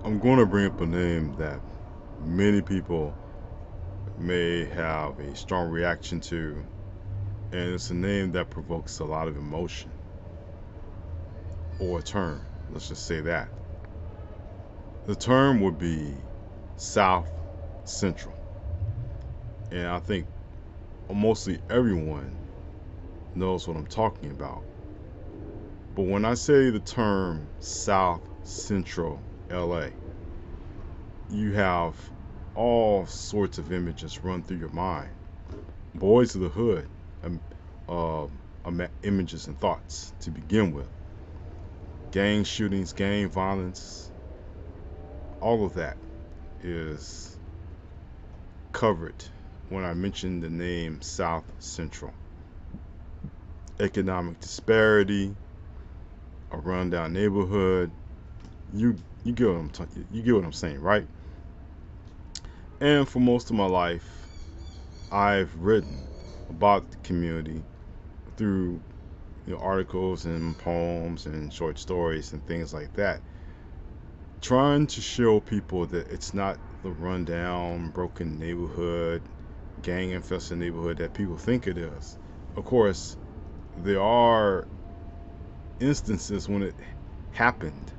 I'm going to bring up a name that many people may have a strong reaction to, and it's a name that provokes a lot of emotion, or a term. Let's just say that. The term would be South Central. And I think mostly everyone knows what I'm talking about. But when I say the term South Central LA, you have all sorts of images run through your mind. Boys of the Hood, um, uh, images and thoughts to begin with. Gang shootings, gang violence, all of that is covered when I mention the name South Central. Economic disparity, a rundown neighborhood. You you get what you get what I'm saying, right? And for most of my life, I've written about the community through articles and poems and short stories and things like that, trying to show people that it's not the rundown, broken neighborhood, gang infested neighborhood that people think it is. Of course, there are instances when it happened,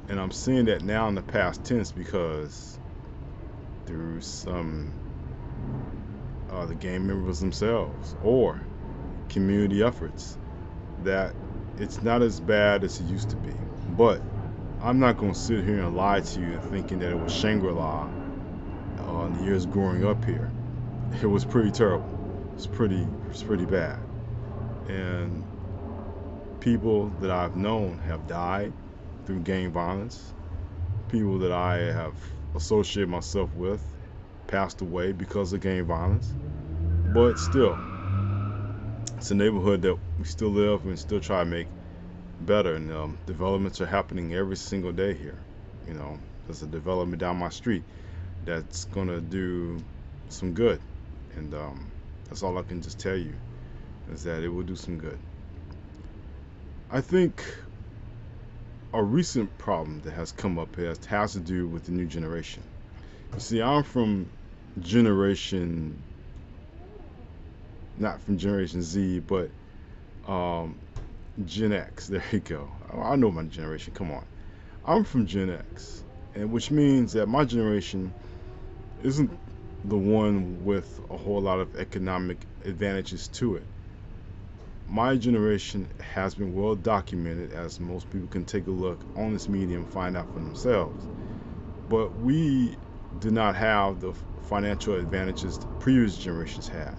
and I'm seeing that now in the past tense because through some the gang members themselves or community efforts that it's not as bad as it used to be. But I'm not going to sit here and lie to you thinking that it was Shangri-La in the years growing up here. It was pretty terrible. It's pretty bad. And people that I've known have died through gang violence. People that I have associated myself with passed away because of gang violence. But still, it's a neighborhood that we still live and still try to make better. And developments are happening every single day here. You know, there's a development down my street that's going to do some good. And that's all I can just tell you is that it will do some good. I think a recent problem that has come up has to do with the new generation. You see, I'm from generation, not from Generation Z, but um, Gen X. There you go. I know my generation. Come on. I'm from Gen X, and which means that my generation isn't the one with a whole lot of economic advantages to it. My generation has been well documented, as most people can take a look on this medium and find out for themselves. But we did not have the financial advantages the previous generations had.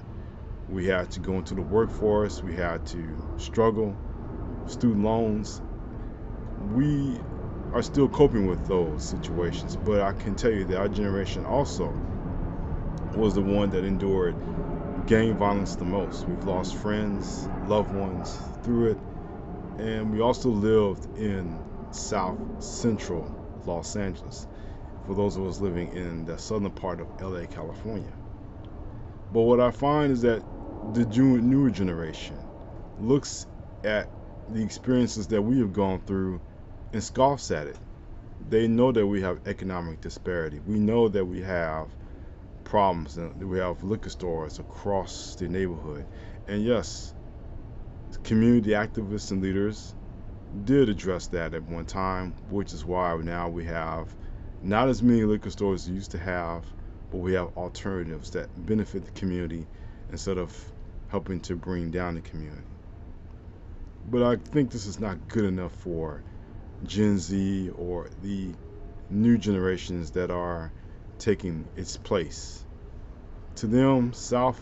We had to go into the workforce, we had to struggle, student loans. We are still coping with those situations, but I can tell you that our generation also was the one that endured gang violence the most. We've lost friends, loved ones through it, and we also lived in South Central Los Angeles, for those of us living in the southern part of LA, California. But what I find is that the newer generation looks at the experiences that we have gone through and scoffs at it. They know that we have economic disparity. We know that we have problems and we have liquor stores across the neighborhood. And yes, community activists and leaders did address that at one time, which is why now we have not as many liquor stores as we used to have, but we have alternatives that benefit the community instead of helping to bring down the community. But I think this is not good enough for Gen Z or the new generations that are taking its place. To them, South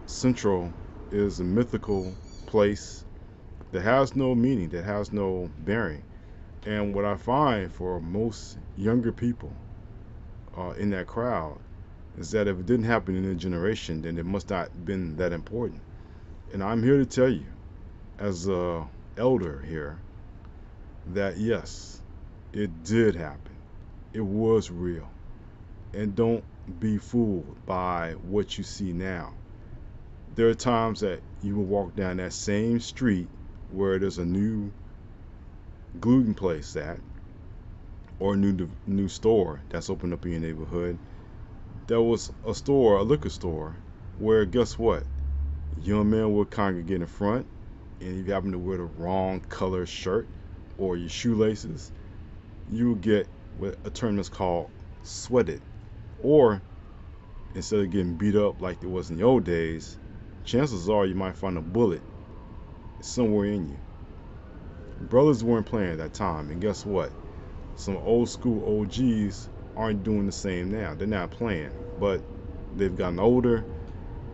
Central is a mythical place that has no meaning, that has no bearing. And what I find for most younger people in that crowd is that if it didn't happen in their generation, then it must not have been that important. And I'm here to tell you, as a elder here, that yes, it did happen. It was real. And don't be fooled by what you see now. There are times that you will walk down that same street where there's a new gluten place at, or a new store that's opened up in your neighborhood. There was a store, a liquor store, where guess what? Young men would congregate in front, and if you happen to wear the wrong color shirt or your shoelaces, you would get what a term is called sweated. Or instead of getting beat up like it was in the old days, chances are you might find a bullet somewhere in you. Brothers weren't playing at that time, and guess what? Some old school OGs aren't doing the same now. They're not playing, but they've gotten older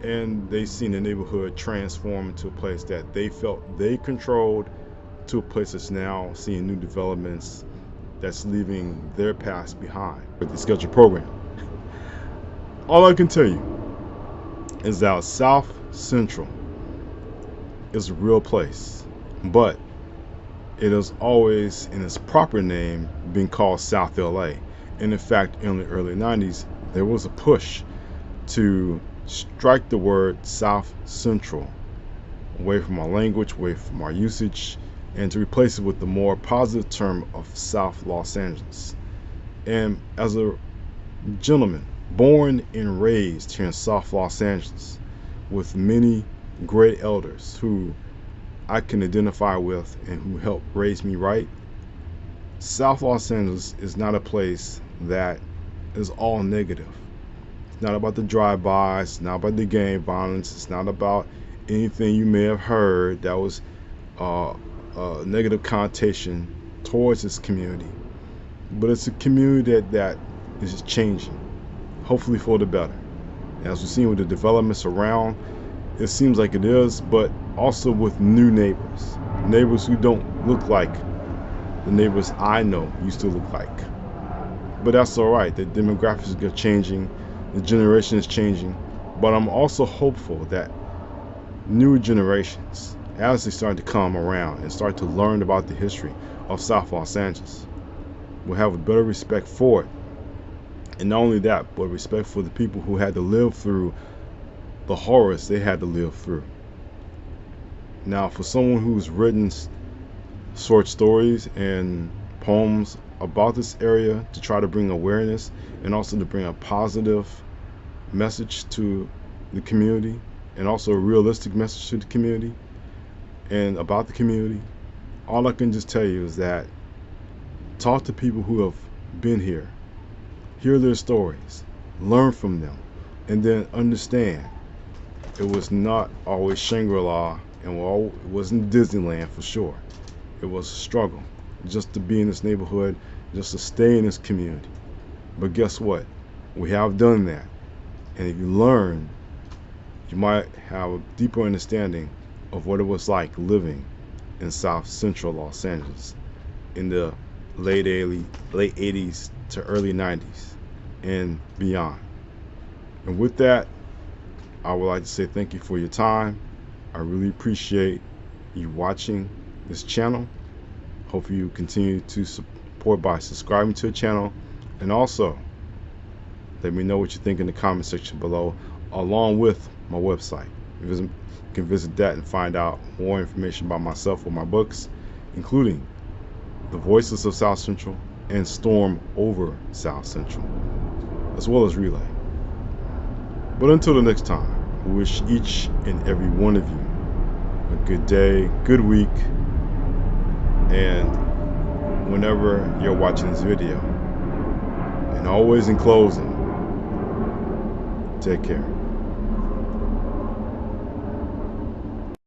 and they've seen the neighborhood transform into a place that they felt they controlled to a place that's now seeing new developments that's leaving their past behind. With the scheduled program, all I can tell you is that South Central is a real place, but it has always, in its proper name, been called South LA. And in fact, in the early 90s, there was a push to strike the word South Central away from our language, away from our usage, and to replace it with the more positive term of South Los Angeles. And as a gentleman born and raised here in South Los Angeles, with many great elders who I can identify with and who helped raise me right, South Los Angeles is not a place that is all negative. It's not about the drive-bys, it's not about the gang violence, it's not about anything you may have heard that was a negative connotation towards this community. But it's a community that is changing, hopefully for the better. As we've seen with the developments around, it seems like it is, but also with new neighbors. Neighbors who don't look like the neighbors I know used to look like. But that's all right. The demographics are changing, the generation is changing, but I'm also hopeful that newer generations, as they start to come around and start to learn about the history of South Los Angeles, will have a better respect for it. And not only that, but respect for the people who had to live through the horrors they had to live through. Now, for someone who's written short stories and poems about this area to try to bring awareness and also to bring a positive message to the community and also a realistic message to the community and about the community, all I can just tell you is that talk to people who have been here, hear their stories, learn from them, and then understand it was not always Shangri-La and it wasn't Disneyland for sure. It was a struggle just to be in this neighborhood, just to stay in this community. But guess what? We have done that. And if you learn, you might have a deeper understanding of what it was like living in South Central Los Angeles in the late 80s to early 90s and beyond. And with that, I would like to say thank you for your time. I really appreciate you watching this channel. Hopefully you continue to support by subscribing to the channel, and also let me know what you think in the comment section below, along with my website. You can visit that and find out more information about myself or my books, including The Voices of South Central and Storm Over South Central, as well as Relay. But until the next time, we wish each and every one of you a good day, good week, and whenever you're watching this video. And always in closing, take care.